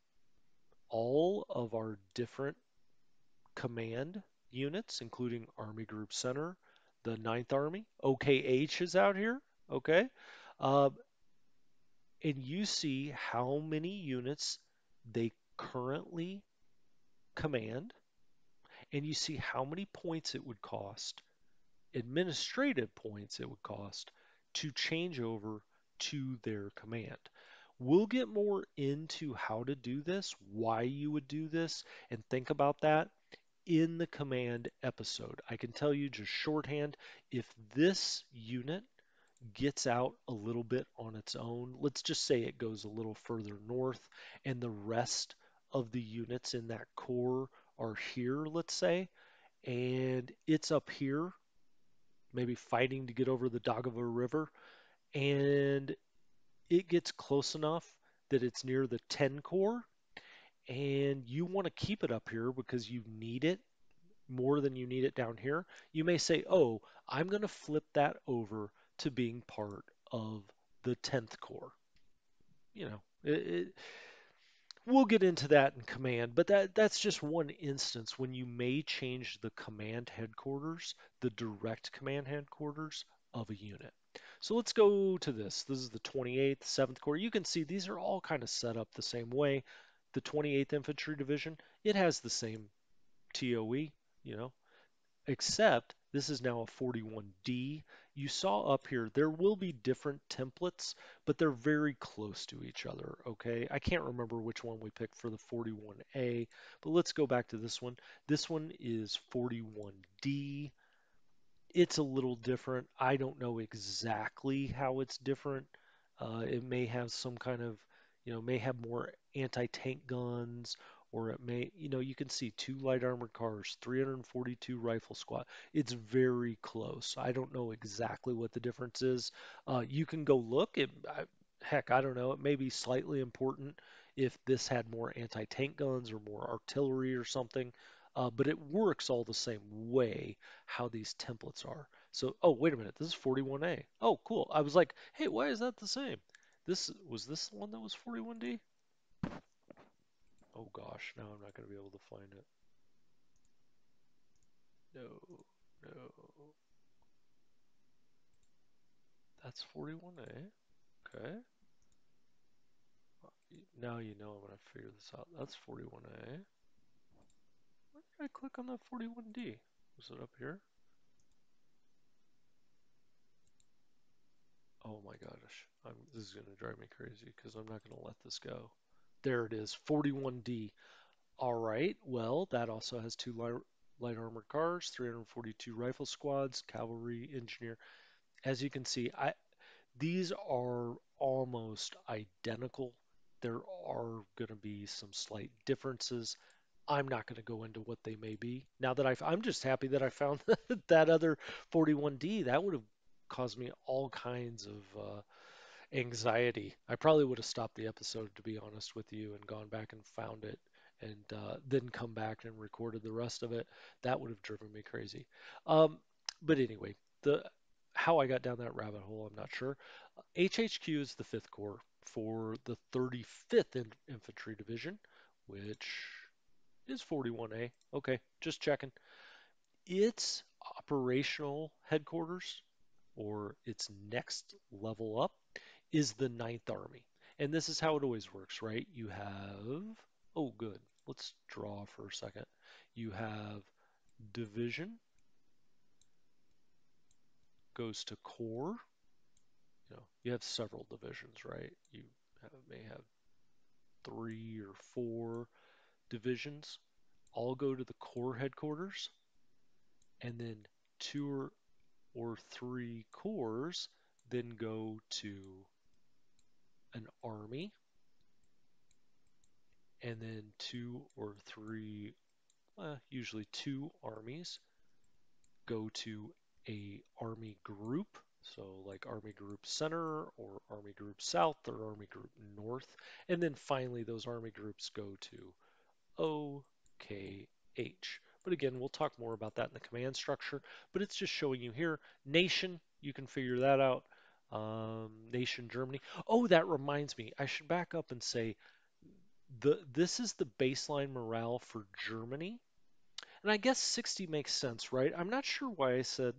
all of our different command units, including Army Group Center, the Ninth Army, OKH is out here, okay? Uh, and you see how many units they currently command, and you see how many points it would cost, administrative points it would cost, to change over to their command. We'll get more into how to do this, why you would do this, and think about that in the command episode. I can tell you just shorthand, if this unit gets out a little bit on its own, let's just say it goes a little further north and the rest of the units in that core are here, let's say, and it's up here, maybe fighting to get over the Daugava River, and it gets close enough that it's near the 10 core, and you want to keep it up here because you need it more than you need it down here, you may say, oh, I'm going to flip that over to being part of the 10th core. We'll get into that in command, but that's just one instance when you may change the command headquarters, the direct command headquarters of a unit. So let's go to this. This is the 28th, 7th Corps. You can see these are all kind of set up the same way. The 28th Infantry Division, it has the same TOE, you know, except this is now a 41D. You saw up here, there will be different templates, but they're very close to each other, okay? I can't remember which one we picked for the 41A, but let's go back to this one. This one is 41D. It's a little different. I don't know exactly how it's different. It may have some kind of, may have more anti-tank guns, or it may, you can see two light armored cars, 342 rifle squad. It's very close. I don't know exactly what the difference is. You can go look. Heck, I don't know. It may be slightly important if this had more anti-tank guns or more artillery or something. But it works all the same way how these templates are. So, oh, wait a minute. This is 41A. Oh, cool. I was like, hey, why is that the same? Was this the one that was 41D? Oh gosh, now I'm not going to be able to find it. No, no. That's 41A. Okay. Now you know I'm going to figure this out. That's 41A. Where did I click on that 41D? Was it up here? Oh my gosh. This is going to drive me crazy because I'm not going to let this go. There it is, 41D. All right. Well, that also has two light armored cars, 342 rifle squads, cavalry, engineer. As you can see, these are almost identical. There are going to be some slight differences. I'm not going to go into what they may be. Now that I'm just happy that I found that other 41D. That would have caused me all kinds of anxiety. I probably would have stopped the episode, to be honest with you, and gone back and found it, and then come back and recorded the rest of it. That would have driven me crazy. Um, but anyway, the how I got down that rabbit hole, I'm not sure. HHQ is the 5th Corps for the 35th Infantry Division, which is 41A. Okay, just checking. Its operational headquarters, or its next level up, is the Ninth Army. And this is how it always works, right? You have, oh, good. Let's draw for a second. You have division goes to corps. You have several divisions, right? May have 3 or 4 divisions. All go to the corps headquarters, and then 2 or 3 corps then go to an army, and then 2 or 3, usually 2 armies, go to a army group. So like Army Group Center or Army Group South or Army Group North. And then finally those army groups go to OKH. But again, we'll talk more about that in the command structure, but it's just showing you here. Nation, you can figure that out. Nation Germany. Oh, that reminds me. I should back up and say this is the baseline morale for Germany. And I guess 60 makes sense, right? I'm not sure why I said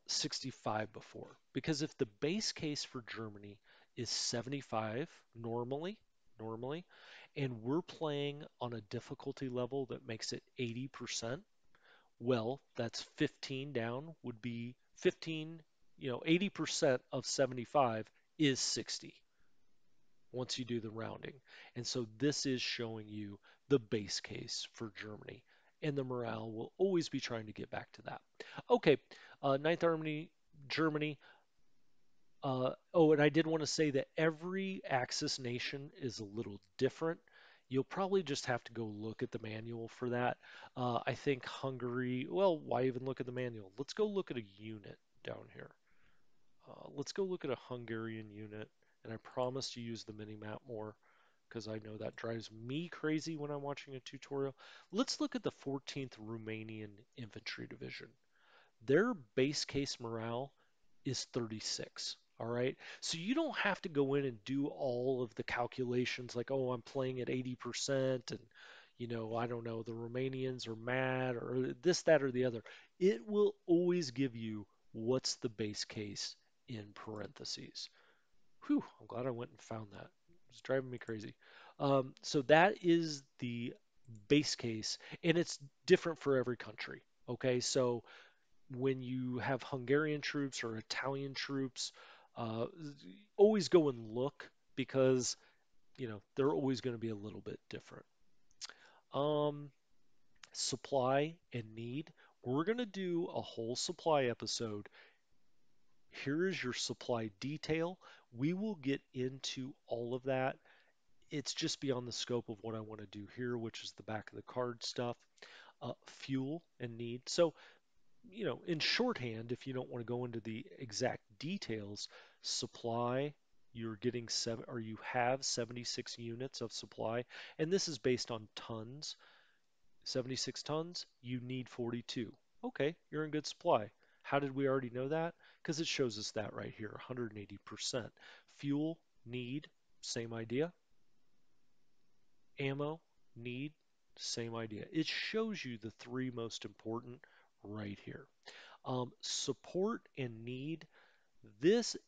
65 before, because if the base case for Germany is 75 normally, and we're playing on a difficulty level that makes it 80%, well, that's 15 down would be 15, 80% of 75 is 60 once you do the rounding. And so this is showing you the base case for Germany. And the morale will always be trying to get back to that. Okay, Ninth Army, Germany. Oh, and I did want to say that every Axis nation is a little different. You'll probably just have to go look at the manual for that. I think Hungary, well, why even look at the manual? Let's go look at a unit down here. Let's go look at a Hungarian unit, and I promise to use the mini map more because I know that drives me crazy when I'm watching a tutorial. Let's look at the 14th Romanian Infantry Division. Their base case morale is 36. All right. So you don't have to go in and do all of the calculations like, oh, I'm playing at 80% and, I don't know, the Romanians are mad or this, that, or the other. It will always give you what's the base case in parentheses. Whew, I'm glad I went and found that. It's driving me crazy. So that is the base case, and it's different for every country. Okay, so when you have Hungarian troops or Italian troops, uh, always go and look because they're always going to be a little bit different. Um, Supply and need. We're going to do a whole supply episode. Here is your supply detail. We will get into all of that it's just beyond the scope of what I want to do here, which is the back of the card stuff. Fuel and need. So, in shorthand, if you don't want to go into the exact details, supply, you're getting seven, or you have 76 units of supply, and this is based on tons. 76 tons, you need 42. Okay, you're in good supply. How did we already know that? Because it shows us that right here, 180%. Fuel, need, same idea. Ammo, need, same idea. It shows you the three most important right here. Support and need.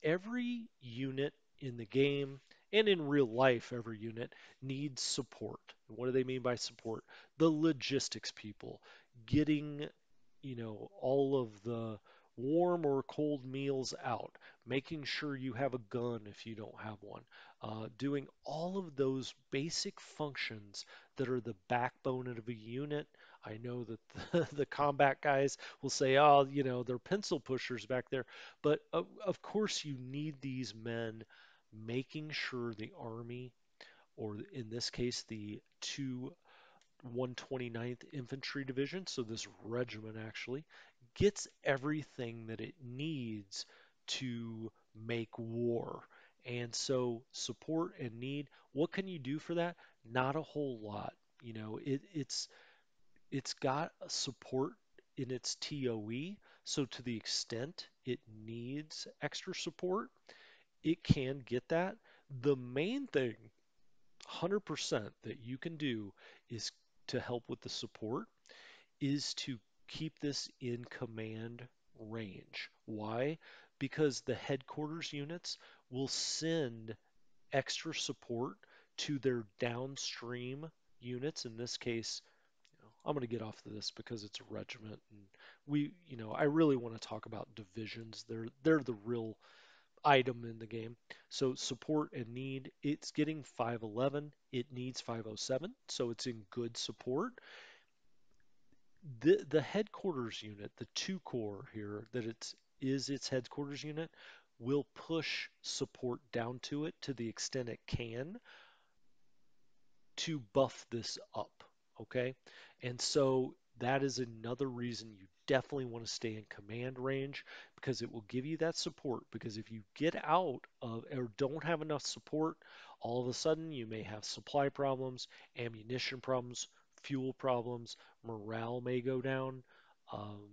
Every unit in the game and in real life, every unit needs support. What do they mean by support? The logistics people, getting, all of the warm or cold meals out, making sure you have a gun if you don't have one, doing all of those basic functions that are the backbone of a unit. I know that the combat guys will say, oh, they're pencil pushers back there. But of course, you need these men making sure the army, or in this case, the 129th Infantry Division, so this regiment actually, gets everything that it needs to make war. And so, support and need, what can you do for that? Not a whole lot. It's got a support in its TOE, so to the extent it needs extra support, it can get that. The main thing, 100% that you can do is to help with the support is to keep this in command range. Why? Because the headquarters units will send extra support to their downstream units. In this case, I'm going to get off of this because it's a regiment, and I really want to talk about divisions. They're the real item in the game. So support and need, it's getting 511. It needs 507, so it's in good support. The headquarters unit, the two core here that its headquarters unit, will push support down to it to the extent it can to buff this up. Okay. And so that is another reason you definitely want to stay in command range, because it will give you that support. Because if you get out of or don't have enough support, all of a sudden you may have supply problems, ammunition problems, fuel problems, morale may go down. Um,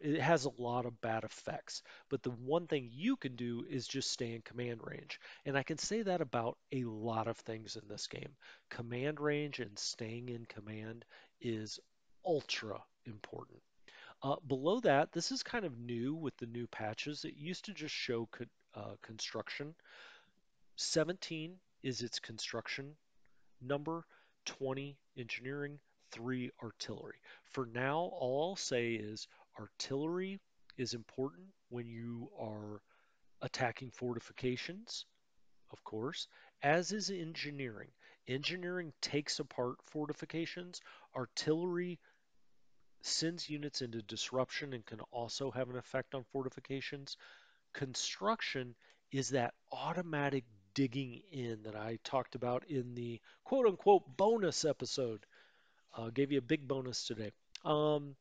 it has a lot of bad effects. But the one thing you can do is just stay in command range. And I can say that about a lot of things in this game. Command range and staying in command is ultra important. Below that, this is kind of new with the new patches. It used to just show construction. 17 is its construction number, 20 engineering, 3 artillery. For now, all I'll say is artillery is important when you are attacking fortifications, of course, as is engineering. Engineering takes apart fortifications. Artillery sends units into disruption and can also have an effect on fortifications. Construction is that automatic digging in that I talked about in the quote unquote bonus episode. Gave you a big bonus today. Um,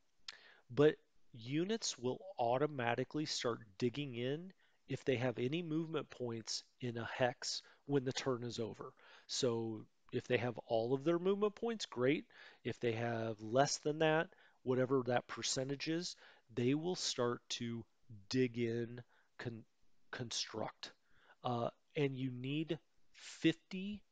but units will automatically start digging in if they have any movement points in a hex when the turn is over. So if they have all of their movement points, great. If they have less than that, whatever that percentage is, they will start to dig in, con- construct. And you need 50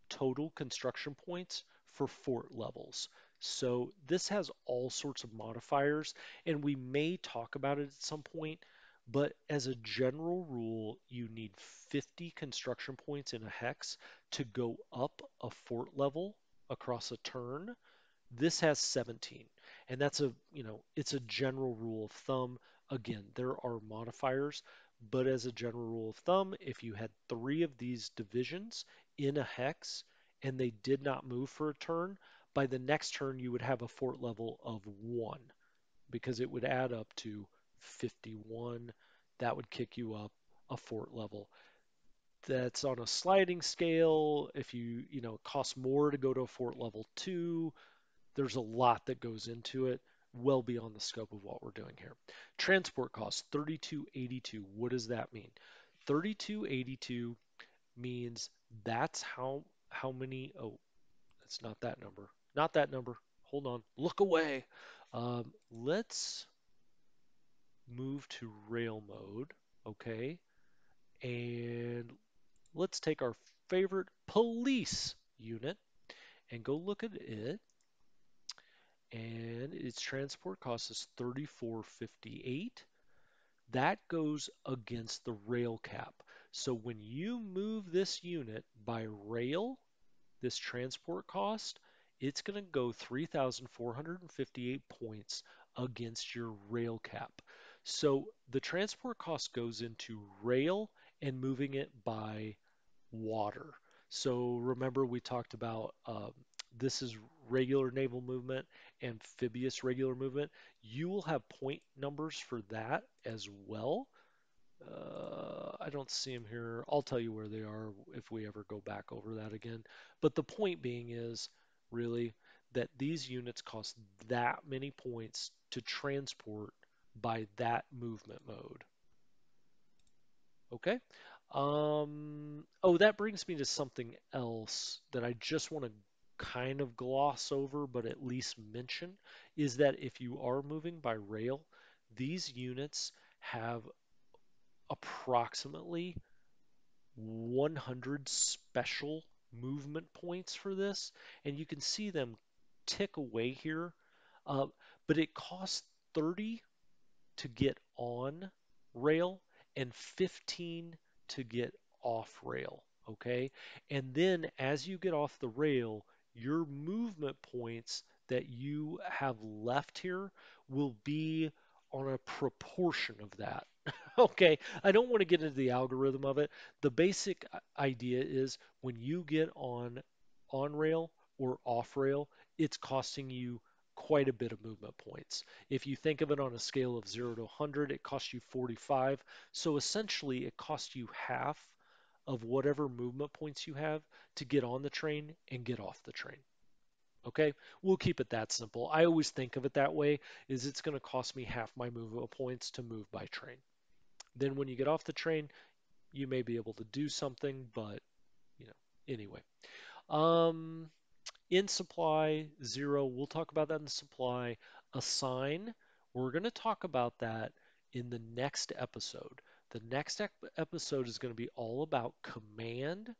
total construction points for fort levels. So this has all sorts of modifiers, and we may talk about it at some point, but as a general rule, you need 50 construction points in a hex to go up a fort level across a turn. This has 17, and it's a general rule of thumb. Again, there are modifiers, but as a general rule of thumb, if you had three of these divisions in a hex and they did not move for a turn, by the next turn you would have a fort level of 1 because it would add up to 51. That would kick you up a fort level. that's on a sliding scale. If it costs more to go to a fort level 2. There's a lot that goes into it, well beyond the scope of what we're doing here. Transport costs 3282. What does that mean? 3282 means that's how many. Oh, that's not that number. Not that number. Hold on. Look away. Let's move to rail mode. Okay. And let's take our favorite police unit and go look at it. And its transport cost is 3458. That goes against the rail cap. So when you move this unit by rail, this transport cost, it's going to go 3,458 points against your rail cap. So the transport cost goes into rail and moving it by water. So remember we talked about this is regular naval movement, amphibious regular movement. You will have point numbers for that as well. I don't see them here. I'll tell you where they are if we ever go back over that again. But the point being is really that these units cost that many points to transport by that movement mode. Okay. Oh, that brings me to something else that I just want to kind of gloss over, but at least mention, is that if you are moving by rail, these units have approximately 100 special movement points for this, and you can see them tick away here. Uh, but it costs 30 to get on rail and 15 to get off rail. Okay. And then as you get off the rail, your movement points that you have left here will be on a proportion of that. Okay. I don't want to get into the algorithm of it. The basic idea is when you get on rail or off rail, it's costing you quite a bit of movement points. If you think of it on a scale of 0 to 100, it costs you 45. So essentially, it costs you half of whatever movement points you have to get on the train and get off the train. Okay, we'll keep it that simple. I always think of it that way, is it's going to cost me half my movement points to move by train. Then when you get off the train, you may be able to do something, but anyway. Um, In supply, 0, we'll talk about that in supply. Assign, we're going to talk about that in the next episode. The next episode is going to be all about command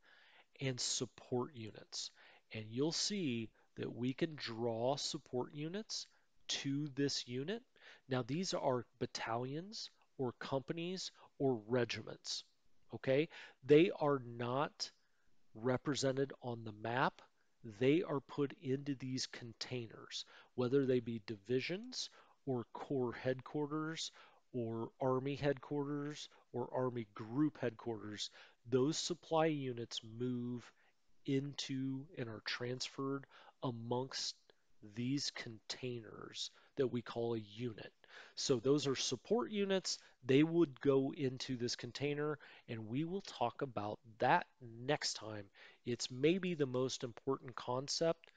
and support units. And you'll see that we can draw support units to this unit. Now, these are battalions or companies or regiments. Okay? They are not represented on the map. They are put into these containers, whether they be divisions or corps headquarters or army headquarters or army group headquarters. Those supply units move into and are transferred amongst these containers that we call a unit. So those are support units. They would go into this container, and we will talk about that next time. It's maybe the most important concept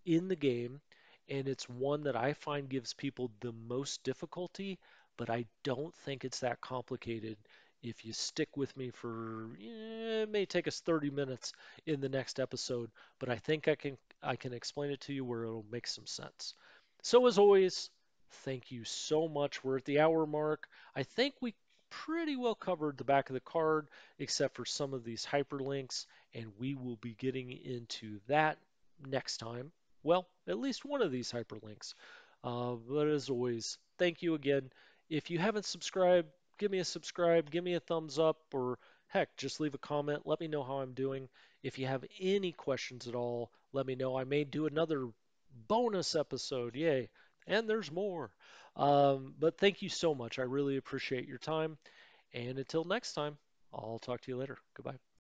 in the game, and it's one that I find gives people the most difficulty, but I don't think it's that complicated. If you stick with me for, it may take us 30 minutes in the next episode, but I think I can explain it to you where it'll make some sense. So as always, thank you so much. We're at the hour mark. I think we pretty well covered the back of the card, except for some of these hyperlinks, and we will be getting into that next time. Well, at least one of these hyperlinks. But as always, thank you again. If you haven't subscribed, give me a subscribe, give me a thumbs up, or heck, just leave a comment. Let me know how I'm doing. If you have any questions at all, let me know. I may do another bonus episode. Yay. And there's more. But thank you so much. I really appreciate your time. And until next time, I'll talk to you later. Goodbye.